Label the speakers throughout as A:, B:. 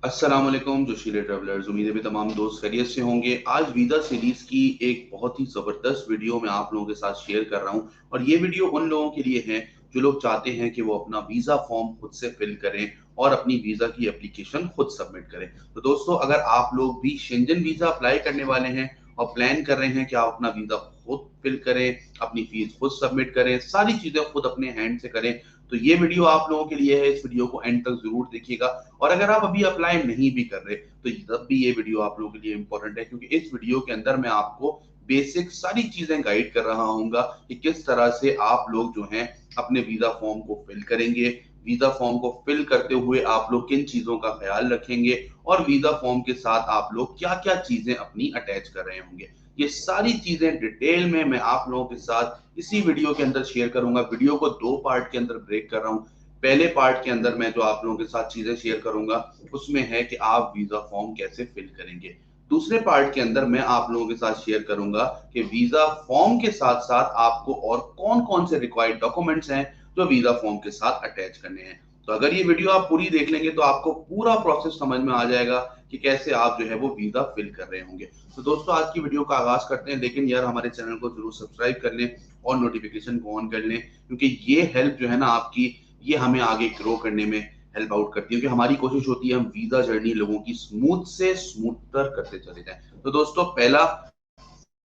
A: अस्सलाम वालेकुम जोशीले ट्रैवलर्स। उम्मीद है भी तमाम दोस्त खैरियत से होंगे। आज वीज़ा सीरीज की एक बहुत ही ज़बरदस्त वीडियो मैं आप लोगों के साथ शेयर कर रहा हूं और ये वीडियो उन लोगों के लिए है जो लोग चाहते हैं कि वो अपना वीज़ा फॉर्म खुद से फिल करें और अपनी वीज़ा की एप्लीकेशन खुद सबमिट करें। तो दोस्तों, अगर आप लोग भी शेंजन वीज़ा अप्लाई करने वाले हैं और प्लान कर रहे हैं कि आप अपना वीज़ा खुद फिल करें, अपनी फीस खुद सबमिट करें, सारी चीज़ें खुद अपने हैंड से करें, तो ये वीडियो आप लोगों के लिए है। इस वीडियो को एंड तक जरूर देखिएगा। और अगर आप अभी अप्लाई नहीं भी कर रहे तो तब भी ये वीडियो आप लोगों के लिए इंपॉर्टेंट है, क्योंकि इस वीडियो के अंदर मैं आपको बेसिक सारी चीजें गाइड कर रहा हूँ कि किस तरह से आप लोग जो हैं अपने वीजा फॉर्म को फिल करेंगे, वीजा फॉर्म को फिल करते हुए आप लोग किन चीजों का ख्याल रखेंगे और वीजा फॉर्म के साथ आप लोग क्या क्या चीजें अपनी अटैच कर रहे होंगे। ये सारी चीजें डिटेल में मैं आप लोगों के साथ इसी वीडियो के अंदर शेयर करूंगा। वीडियो को दो पार्ट के अंदर ब्रेक कर रहा हूँ। पहले पार्ट के अंदर मैं जो आप लोगों के साथ चीजें शेयर करूंगा उसमें है कि आप वीजा फॉर्म कैसे फिल करेंगे। दूसरे पार्ट के अंदर मैं आप लोगों के साथ शेयर करूंगा कि वीजा फॉर्म के साथ साथ आपको और कौन कौन से रिक्वायर्ड डॉक्यूमेंट्स हैं जो वीजा फॉर्म के साथ अटैच करने हैं। तो अगर ये वीडियो आप पूरी देख लेंगे तो आपको पूरा प्रोसेस समझ में आ जाएगा कि कैसे आप जो है वो वीजा फिल कर रहे होंगे। तो दोस्तों, आज की वीडियो का आगाज करते हैं, लेकिन यार हमारे चैनल को जरूर सब्सक्राइब कर लें और नोटिफिकेशन को ऑन कर लें, क्योंकि ये हेल्प जो है ना आपकी, ये हमें आगे ग्रो करने में हेल्प आउट करती है। क्योंकि हमारी कोशिश होती है हम वीजा जर्नी लोगों की स्मूथ से स्मूथर करते चले जाएं। तो दोस्तों, पहला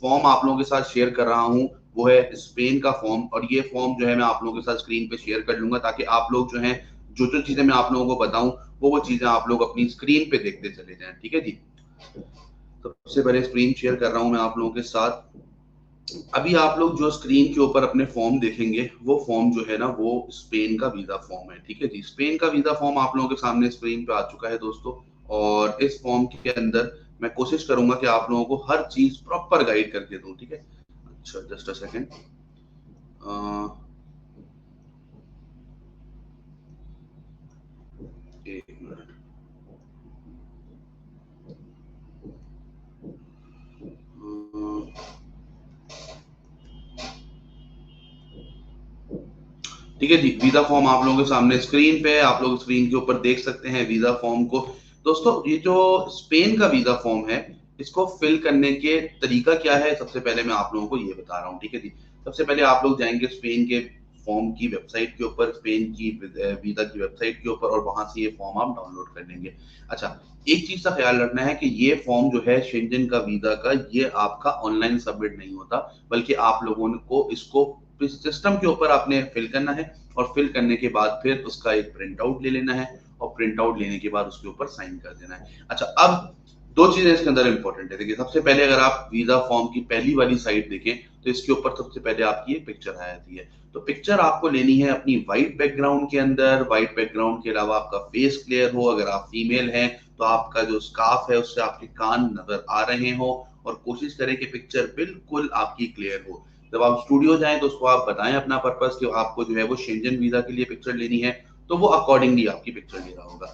A: फॉर्म आप लोगों के साथ शेयर कर रहा हूं वो है स्पेन का फॉर्म, और ये फॉर्म जो है मैं आप लोगों के साथ स्क्रीन पे शेयर कर लूंगा ताकि आप लोग जो है जो जो चीजें मैं आप लोगों को बताऊं वो चीजें आप लोग अपनी स्क्रीन पे देखते चले जाएं। ठीक है जी। सबसे पहले स्क्रीन शेयर कर रहा हूं मैं आप लोगों के साथ। अभी आप लोग जो स्क्रीन के ऊपर अपने फॉर्म देखेंगे वो फॉर्म जो है ना वो स्पेन का वीजा फॉर्म है। ठीक है जी। स्पेन का वीजा फॉर्म आप लोगों के सामने स्क्रीन पे आ चुका है दोस्तों। और इस फॉर्म के अंदर मैं कोशिश करूंगा कि आप लोगों को हर चीज प्रॉपर गाइड करके दूं। ठीक है। अच्छा, जस्ट अ सेकेंड। एक मिनट। ठीक है जी। वीजा फॉर्म आप लोगों के सामने स्क्रीन पे है, आप लोग स्क्रीन के ऊपर देख सकते हैं वीजा फॉर्म को। दोस्तों, ये जो स्पेन का वीजा फॉर्म है इसको फिल करने के तरीका क्या है, सबसे पहले मैं आप लोगों को ये बता रहा हूँ। ठीक है जी। सबसे पहले आप लोग जाएंगे स्पेन के फॉर्म की वेबसाइट के ऊपर, स्पेन की वीजा की वेबसाइट के ऊपर, और वहां से ये फॉर्म आप डाउनलोड कर लेंगे। अच्छा, एक चीज का ख्याल रखना है कि ये फॉर्म जो है शेंजन का वीजा का, ये आपका ऑनलाइन सबमिट नहीं होता, बल्कि आप लोगों को इसको सिस्टम के ऊपर आपने फिल करना है और फिल करने के बाद फिर उसका एक प्रिंट आउट ले लेना है और प्रिंट आउट लेने के बाद उसके ऊपर साइन कर देना है। अच्छा, अब दो चीजें इसके अंदर इंपॉर्टेंट है। देखिए, सबसे पहले अगर आप वीजा फॉर्म की पहली वाली साइड देखें तो इसके ऊपर सबसे पहले आपकी एक पिक्चर आ जाती है। तो पिक्चर आपको लेनी है अपनी व्हाइट बैकग्राउंड के अंदर। व्हाइट बैकग्राउंड के अलावा आपका फेस क्लियर हो, अगर आप फीमेल हैं तो आपका जो स्कार्फ है उससे आपके कान नजर आ रहे हो, और कोशिश करें कि पिक्चर बिल्कुल आपकी क्लियर हो। जब आप स्टूडियो जाएं तो उसको आप बताएं अपना पर्पस कि आपको जो है वो शेंजन वीजा के लिए पिक्चर लेनी है, तो वो अकॉर्डिंगली आपकी पिक्चर ले रहा होगा।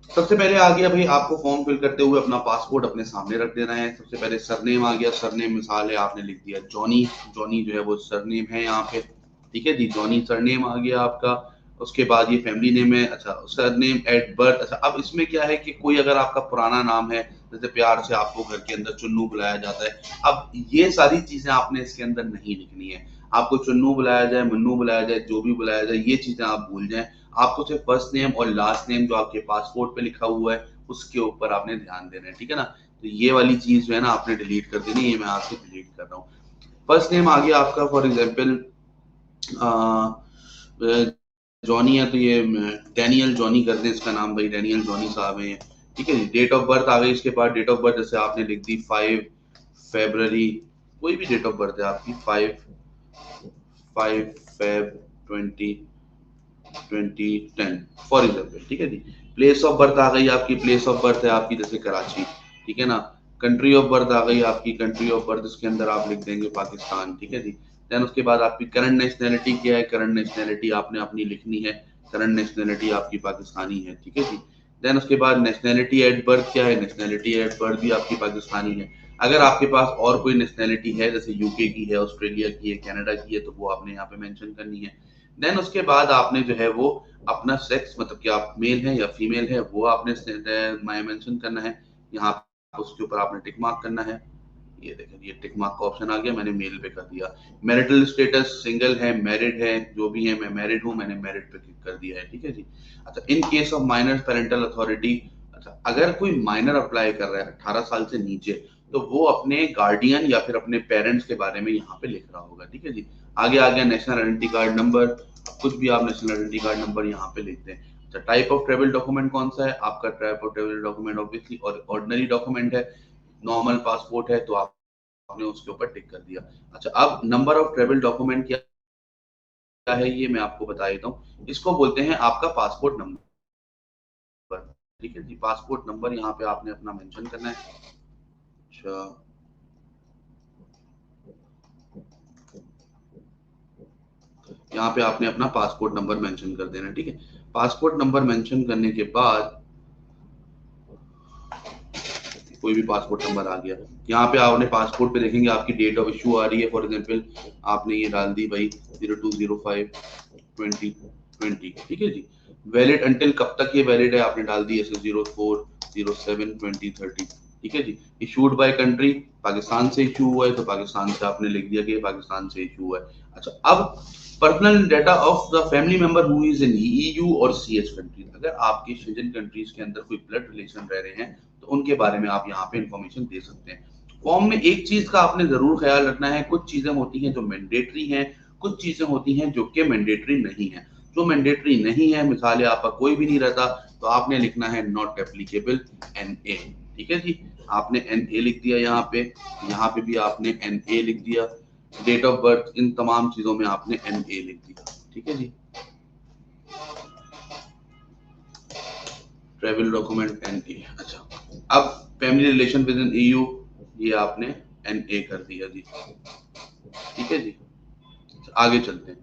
A: सबसे पहले आ गया भाई, आपको फॉर्म फिल करते हुए अपना पासपोर्ट अपने सामने रख देना है। सबसे पहले सरनेम आ गया। सरनेम मिसाल है आपने लिख दिया जॉनी। जॉनी जो है वो सरनेम है यहाँ पे। ठीक है जी, जॉनी सरनेम आ गया आपका। उसके बाद ये फैमिली नेम है। अच्छा, सरनेम एट बर्थ। अच्छा, अब इसमें क्या है कि कोई अगर आपका पुराना नाम है, जैसे प्यार से आपको घर के अंदर चुन्नू बुलाया जाता है, अब ये सारी चीजें आपने इसके अंदर नहीं लिखनी है। आपको चुन्नू बुलाया जाए, मन्नू बुलाया जाए, जो भी बुलाया जाए, ये चीजें आप भूल जाएं। आपको सिर्फ फर्स्ट नेम और लास्ट नेम जो आपके पासपोर्ट पे लिखा हुआ है उसके ऊपर आपने ध्यान देना है। ठीक है ना। तो ये वाली चीज जो है ना आपने डिलीट कर देनी है। ये मैं आपसे डिलीट कर रहा हूँ। फर्स्ट नेम आ गया आपका, फॉर एग्जाम्पल जॉनी है तो ये डैनियल जॉनी कर दें इसका नाम, भाई डैनियल जॉनी साहब है। ठीक है जी। डेट ऑफ बर्थ आ गई। इसके बाद डेट ऑफ बर्थ जैसे आपने लिख दी 5 फरवरी, कोई भी डेट ऑफ बर्थ है आपकी, 5 5 फेब 2010 फॉर एग्जाम्पल। ठीक है जी। प्लेस ऑफ बर्थ आ गई आपकी। प्लेस ऑफ बर्थ है आपकी जैसे कराची। ठीक है ना। कंट्री ऑफ बर्थ आ गई आपकी। कंट्री ऑफ बर्थ इसके अंदर आप लिख देंगे पाकिस्तान। ठीक है जी। देन उसके बाद आपकी करंट नेशनैलिटी क्या है, करंट नेशनैलिटी आपने अपनी लिखनी है। करंट नेशनैलिटी आपकी पाकिस्तानी है। ठीक है जी। देन उसके बाद नेशनैलिटी एट बर्थ क्या है, नेशनैलिटी एट बर्थ भी आपकी पाकिस्तानी है। अगर आपके पास और कोई नेशनैलिटी है, जैसे यूके की है, ऑस्ट्रेलिया की है, कनाडा की है, तो वो आपने यहाँ पे मेंशन करनी है। देन उसके बाद आपने जो है वो अपना सेक्स, मतलब कि आप मेल हैं या फीमेल है, वो आपने मेंशन करना है। यहाँ उसके ऊपर आपने टिक मार्क करना है। ये देखें, ये टिक मार्क का ऑप्शन आ गया, मैंने मेल पे कर दिया। मैरिटल स्टेटस सिंगल है, मैरिड है, जो भी है, मैं मैरिड हूँ, मैंने मैरिड पे क्लिक कर दिया है। ठीक है जी। अच्छा, in case of minor parental authority, अच्छा अगर कोई माइनर अप्लाई कर रहा है 18 साल से नीचे, तो वो अपने गार्डियन या फिर अपने पेरेंट्स के बारे में यहाँ पे लिख रहा होगा। ठीक है जी। आगे आ गया नेशनल आइडेंटिटी कार्ड नंबर, कुछ भी आप नेशनल आइडेंटिटी कार्ड नंबर यहाँ पे लिखते हैं। अच्छा, टाइप ऑफ ट्रेवल डॉक्यूमेंट कौन सा है आपका? Type of travel document obviously और ऑर्डिनरी डॉक्यूमेंट है, नॉर्मल पासपोर्ट है तो आपने उसके ऊपर टिक कर दिया। अच्छा, अब नंबर ऑफ ट्रेवल डॉक्यूमेंट क्या है ये मैं आपको बता देता हूँ। इसको बोलते हैं आपका पासपोर्ट नंबर। ठीक है जी, पासपोर्ट नंबर यहाँ पे आपने अपना मेंशन करना है। अच्छा, यहाँ पे आपने अपना पासपोर्ट नंबर मेंशन कर देना है। ठीक है, पासपोर्ट नंबर मेंशन करने के बाद कोई भी पासपोर्ट नंबर आ गया, यहाँ पे आपने पासपोर्ट पे देखेंगे आपकी डेट ऑफ इशू आ रही है। फॉर एग्जांपल आपने ये डाल दी भाई 0205/2020। ठीक है जी। वैलिड अंटिल, कब तक ये वैलिड है आपने डाल दी ऐसे 04/07/2030। ठीक है जी। इशूड बाय कंट्री, पाकिस्तान से इशू हुआ है तो पाकिस्तान से आपने लिख दिया कि पाकिस्तान से इशू हुआ है। अच्छा, अब personal data of the family member who is in EU और सीएच कंट्री, अगर आपके शेंजन कंट्रीज के अंदर कोई ब्लड रिलेशन रह रहे हैं तो उनके बारे में आप यहाँ पे इंफॉर्मेशन दे सकते हैं। फॉर्म में एक चीज का आपने जरूर ख्याल रखना है, कुछ चीजें होती हैं जो मैंडेटरी हैं, कुछ चीजें होती हैं जो कि मैंडेटरी नहीं है। जो मैंडेटरी नहीं है, मिसाल आपका कोई भी नहीं रहता, तो आपने लिखना है नॉट एप्लीकेबल NA। ठीक है जी, आपने NA लिख दिया यहाँ पे भी आपने NA लिख दिया। डेट ऑफ बर्थ, इन तमाम चीजों में आपने NA लिख दिया। ठीक है जी। Travel document NA। अच्छा, अब family relation with in EU, ये आपने NA कर दिया जी। ठीक है जी। अच्छा, आगे चलते हैं।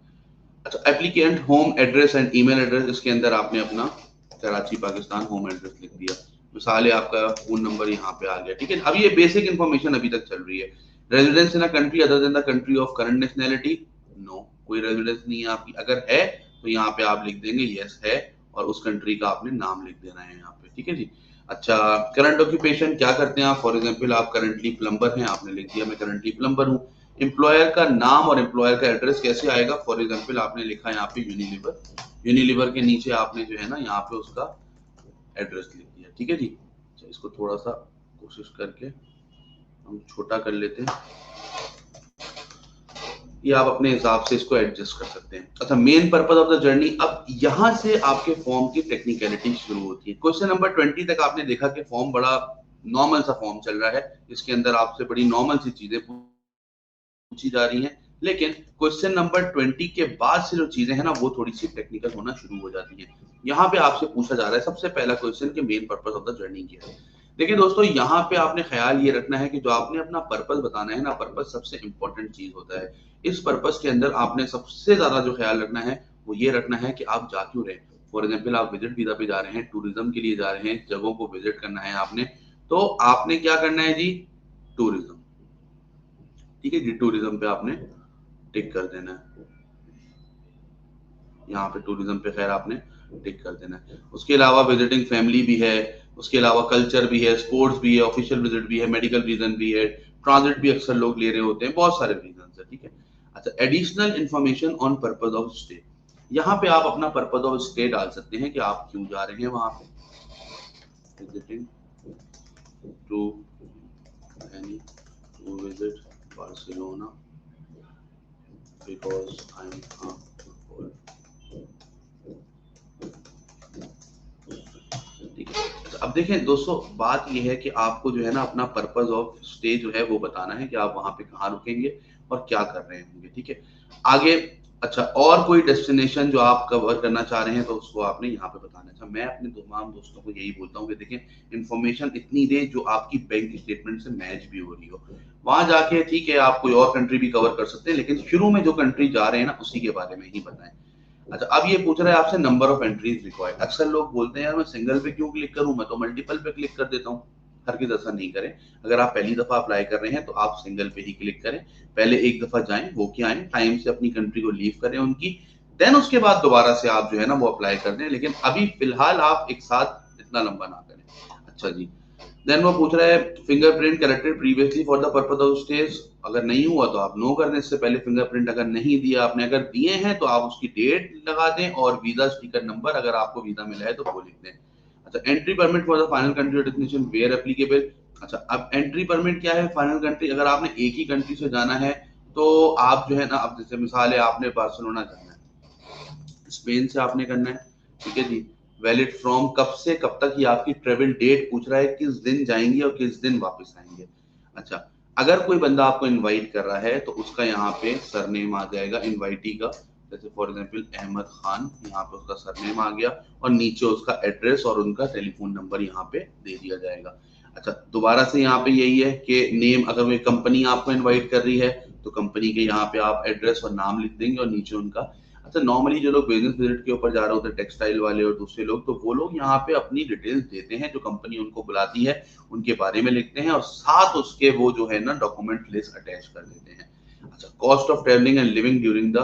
A: अच्छा, applicant home address and email address, इसके अंदर आपने अपना कराची पाकिस्तान होम एड्रेस लिख दिया। मिसाल है आपका फोन नंबर यहाँ पे आ गया। ठीक है, अब ये बेसिक इन्फॉर्मेशन अभी तक चल रही है। Residence in a country other than the country of current nationality, no, कोई रेजिडेंस नहीं है आपकी। अगर है तो यहाँ पे आप लिख देंगे यस है, और उस कंट्री का आपने नाम लिख देना है यहाँ पे। ठीक है जी। अच्छा, करंट ऑक्यूपेशन, क्या करते हैं आप? फॉर एग्जाम्पल आप करंटली प्लम्बर हैं, आपने लिख दिया मैं करंटली प्लम्बर हूँ। एम्प्लॉयर का नाम और एम्प्लॉयर का एड्रेस कैसे आएगा? फॉर एग्जांपल आपने लिखा है यहाँ पे यूनिलीवर, यूनिलीवर के नीचे आपने जो है ना यहाँ पे उसका एड्रेस लिख दिया। ठीक है जी। अच्छा, इसको थोड़ा सा कोशिश करके हम छोटा कर लेते हैं, ये आप अपने हिसाब से इसको एडजस्ट कर सकते हैं। अच्छा, main purpose of the journey, अब यहाँ से आपके फॉर्म की टेक्निकलिटी शुरू होती है। क्वेश्चन नंबर 20 तक आपने देखा कि फॉर्म बड़ा नॉर्मल सा फॉर्म चल रहा है, इसके अंदर आपसे बड़ी नॉर्मल सी चीजें पूछी जा रही हैं। लेकिन क्वेश्चन नंबर 20 के बाद से जो चीजें हैं ना, वो थोड़ी सी टेक्निकल होना शुरू हो जाती हैं। यहाँ पे आपसे पूछा जा रहा है सबसे पहला क्वेश्चन कि main purpose of the journey क्या है। देखिए दोस्तों, यहाँ पे आपने ख्याल ये रखना है कि जो आपने अपना पर्पस बताना है ना, पर्पस सबसे इंपॉर्टेंट चीज होता है। इस पर्पस के अंदर आपने सबसे ज्यादा जो ख्याल रखना है वो ये रखना है कि आप जा क्यों रहे हैं। फॉर एग्जाम्पल आप विजिट वीजा पे जा रहे हैं, टूरिज्म के लिए जा रहे हैं, जगहों को विजिट करना है आपने, तो आपने क्या करना है जी? टूरिज्म। ठीक है जी, टूरिज्म पे आपने टिक कर देना है। यहाँ पे टूरिज्म पे खैर आपने टिक कर देना है। उसके अलावा विजिटिंग फैमिली भी है, उसके अलावा कल्चर भी है, स्पोर्ट्स भी है, ऑफिशियल विजिट भी है, मेडिकल रीजन भी है, ट्रांजिट भी अक्सर लोग ले रहे होते हैं, बहुत सारे रीजन है। ठीक है। अच्छा, additional information on purpose of stay, यहाँ पे आप अपना पर्पज ऑफ स्टे डाल सकते हैं कि आप क्यों जा रहे हैं वहां पे। Visiting to any to visit Barcelona because I am ठीक है। अच्छा, अब देखें दोस्तों, बात यह है कि आपको जो है ना अपना पर्पस ऑफ स्टे जो है वो बताना है कि आप वहां पे कहाँ रुकेंगे और क्या कर रहे होंगे। ठीक है, आगे। अच्छा, और कोई डेस्टिनेशन जो आप कवर करना चाह रहे हैं तो उसको आपने यहाँ पे बताना है। अच्छा, मैं अपने तमाम दोस्तों को यही बोलता हूँ कि देखें, इन्फॉर्मेशन इतनी दे जो आपकी बैंक स्टेटमेंट से मैच भी हो रही हो। वहां जाके ठीक है आप कोई और कंट्री भी कवर कर सकते हैं, लेकिन शुरू में जो कंट्री जा रहे हैं ना उसी के बारे में ही बताएं। अच्छा, अब ये पूछ रहा है आपसे नंबर ऑफ एंट्रीज रिक्वायर्ड। अक्सर लोग बोलते हैं यार मैं सिंगल पे क्यों क्लिक करूं, मैं तो मल्टीपल पे क्लिक कर देता हूं। हरगिज़ ऐसा नहीं करें। अगर आप पहली दफा अप्लाई कर रहे हैं तो आप सिंगल पे ही क्लिक करें। पहले एक दफा जाएं, होके आए, टाइम से अपनी कंट्री को लीव करें उनकी, देन उसके बाद दोबारा से आप जो है ना वो अप्लाई कर दें, लेकिन अभी फिलहाल आप एक साथ इतना लंबा ना करें। अच्छा जी, देन वो पूछ रहा है fingerprint collected previously for the purpose of stage, अगर नहीं हुआ तो आप नो कर दें। इससे पहले फिंगरप्रिंट अगर नहीं दिया आपने, अगर दिए हैं तो आप उसकी डेट लगा दें और वीजा स्टिकर नंबर, अगर आपको वीजा मिला है तो वो लिख दें। अच्छा, entry permit for the final country destination where applicable. अच्छा, अब एंट्री परमिट क्या है, फाइनल कंट्री, अगर आपने एक ही कंट्री से जाना है तो आप जो है ना, अब जैसे मिसाल है आपने बार्सिलोना जाना है, स्पेन से आपने करना है, ठीक है जी। वैलिड फ्रॉम, कब से कब तक, ये आपकी ट्रेवल डेट पूछ रहा है, किस दिन जाएंगे और किस दिन वापस आएंगे। अच्छा, अगर कोई बंदा आपको इनवाइट कर रहा है तो उसका यहाँ पे सरनेम आ जाएगा इनवाइटी का, जैसे फॉर एग्जांपल अहमद खान, यहाँ पे उसका सरनेम आ गया और नीचे उसका एड्रेस और उनका टेलीफोन नंबर यहाँ पे दे दिया जाएगा। अच्छा, दोबारा से यहाँ पे यही है कि नेम, अगर कोई कंपनी आपको इनवाइट कर रही है तो कंपनी के यहाँ पे आप एड्रेस और नाम लिख देंगे और नीचे उनका। अच्छा, नॉर्मली जो लोग बिजनेस विजिट के ऊपर जा रहे होते हैं, टेक्सटाइल वाले और दूसरे लोग, तो वो लोग यहाँ पे अपनी डिटेल्स देते हैं, जो कंपनी उनको बुलाती है उनके बारे में लिखते हैं और साथ उसके वो जो है ना डॉक्यूमेंट लिस्ट अटैच कर देते हैं। अच्छा, cost of travelling and living during the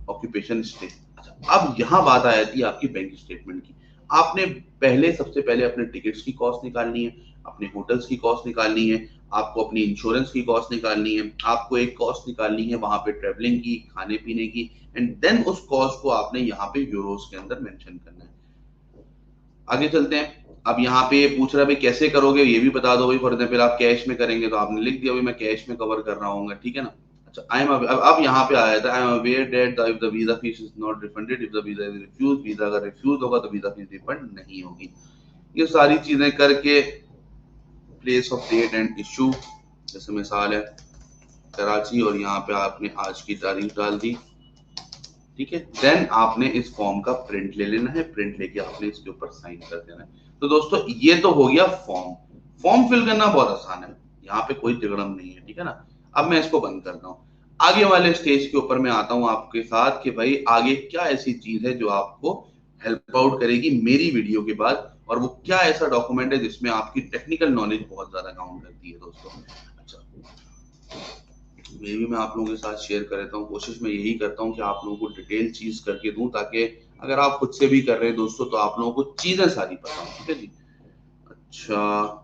A: occupation stay. अच्छा, अब यहाँ बात आ जाती है आपकी बैंक स्टेटमेंट की। आपने पहले, सबसे पहले अपने टिकट्स की कॉस्ट निकालनी है, अपने होटल्स की कॉस्ट निकालनी है, आपको अपनी इंश्योरेंस की कॉस्ट निकालनी है, आपको एक कॉस्ट निकालनी है वहां पे ट्रेवलिंग की, खाने पीने की, एंड देन उस कॉस्ट को आपने यहाँ पे यूरोस के अंदर मेंशन करना है। आगे चलते हैं। अब यहाँ पे पूछ रहा है भाई कैसे करोगे, ये भी बता दो भाई। फॉर एग्जाम्पल आप कैश में करेंगे तो आपने लिख दिया भाई मैं कैश में कवर कर रहा हूँ, ठीक है ना। अच्छा, आई एम, अब यहाँ पे आया था, I am aware that if the visa fees is not refunded if the visa is refuse, visa अगर रिफ्यूज होगा तो वीजा फीस रिफंड नहीं होगी। ये सारी चीजें करके place of date and issue, जैसे मिसाल है कराची और यहाँ पे आपने आज की तारीख डाल दी, ठीक है। देन आपने इस फॉर्म का प्रिंट ले लेना है, प्रिंट लेके आपने इसके ऊपर साइन कर देना है। तो दोस्तों ये तो हो गया फॉर्म। फॉर्म फिल करना बहुत आसान है, यहाँ पे कोई तिगड़म नहीं है, ठीक है ना। अब मैं इसको बंद करता हूँ, आगे वाले स्टेज के ऊपर मैं आता हूँ आपके साथ कि भाई आगे क्या ऐसी चीज है जो आपको हेल्प आउट करेगी मेरी वीडियो के बाद, और वो क्या ऐसा डॉक्यूमेंट है जिसमें आपकी टेक्निकल नॉलेज बहुत ज्यादा काउंट करती है दोस्तों। अच्छा, ये भी मैं आप लोगों के साथ शेयर कर लेता हूँ। कोशिश मैं यही करता हूँ कि आप लोगों को डिटेल चीज करके दूं, ताकि अगर आप खुद से भी कर रहे हैं दोस्तों तो आप लोगों को चीजें सारी पता हो, ठीक है जी। अच्छा,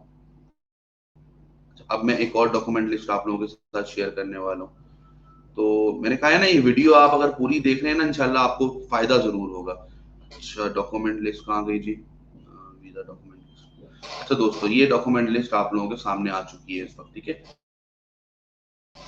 A: अब मैं एक और डॉक्यूमेंट लिस्ट आप लोगों के साथ शेयर करने वाला हूँ। तो मैंने कहा है ना, ये वीडियो आप अगर पूरी देख रहे हैं ना, इंशाल्लाह आपको फायदा जरूर होगा। अच्छा, डॉक्यूमेंट लिस्ट कहाँ गई जी, वीजा डॉक्यूमेंट लिस्ट। अच्छा दोस्तों, ये डॉक्यूमेंट लिस्ट आप लोगों के सामने आ चुकी है इस वक्त, ठीक है।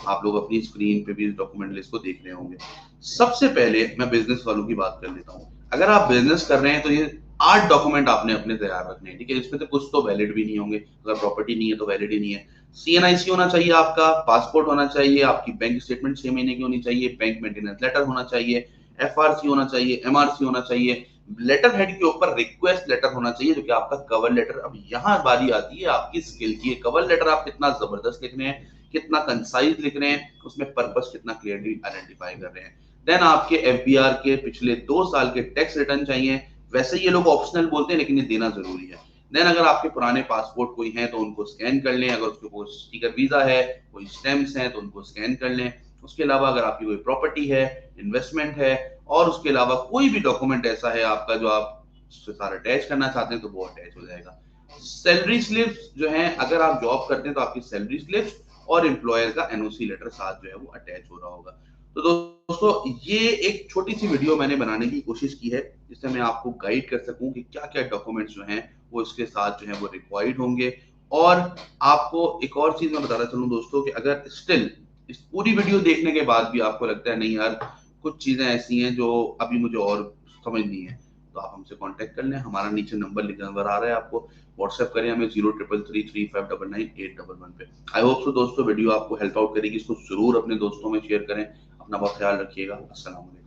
A: आप लोग अपनी स्क्रीन पे भी इस डॉक्यूमेंट लिस्ट को देख रहे होंगे। सबसे पहले मैं बिजनेस वालों की बात कर लेता हूँ। अगर आप बिजनेस कर रहे हैं तो ये 8 डॉक्यूमेंट आपने अपने तैयार रखने हैं, ठीक है। इसमें से कुछ तो वैलिड भी नहीं होंगे, अगर प्रॉपर्टी नहीं है तो वैलिड ही नहीं है। सीएनआईसी होना चाहिए आपका, पासपोर्ट होना चाहिए, आपकी बैंक स्टेटमेंट 6 महीने की होनी चाहिए, बैंक मेंटेनेंस लेटर होना चाहिए, एफआरसी होना चाहिए, एमआरसी होना चाहिए, लेटर हेड के ऊपर रिक्वेस्ट लेटर होना चाहिए जो कि आपका कवर लेटर। अब यहाँ बारी आती है आपकी स्किल की, कवर लेटर आप कितना जबरदस्त लिख रहे हैं, कितना कंसाइज लिख रहे हैं, उसमें पर्पस कितना क्लियरली आइडेंटिफाई कर रहे हैं। देन आपके एफबीआर के पिछले 2 साल के टैक्स रिटर्न चाहिए। वैसे ये लोग ऑप्शनल बोलते हैं लेकिन ये देना जरूरी है। देन अगर आपके पुराने पासपोर्ट कोई हैं तो उनको स्कैन कर लें, अगर उसके ऊपर स्टिकर वीजा है, कोई स्टैम्प्स हैं तो उनको स्कैन कर लें। उसके अलावा अगर आपकी कोई प्रॉपर्टी है, इन्वेस्टमेंट है, और उसके अलावा कोई भी डॉक्यूमेंट ऐसा है आपका जो आप उसके साथ अटैच करना चाहते हैं तो वो अटैच हो जाएगा। सैलरी स्लिप्स जो है, अगर आप जॉब करते हैं तो आपकी सैलरी स्लिप्स और एम्प्लॉयर का एनओसी लेटर साथ जो है वो अटैच हो रहा होगा। तो दोस्तों ये एक छोटी सी वीडियो मैंने बनाने की कोशिश की है, जिससे मैं आपको गाइड कर सकूं कि क्या क्या डॉक्यूमेंट्स जो हैं वो इसके साथ जो है वो रिक्वायर्ड होंगे। और आपको एक और चीज मैं बताना चलूं दोस्तों कि अगर स्टिल इस पूरी वीडियो देखने के बाद भी आपको लगता है नहीं यार कुछ चीजें ऐसी हैं जो अभी मुझे और समझनी है, तो आप हमसे कांटेक्ट कर लें। हमारा नीचे नंबर आ रहा है, आपको व्हाट्सएप करें हमें 0333359981 पे। आई होप सो दोस्तों वीडियो आपको हेल्प आउट करेगी, इसको जरूर अपने दोस्तों में शेयर करें। अपना बहुत ख्याल रखिएगा। अस्सलाम वालेकुम।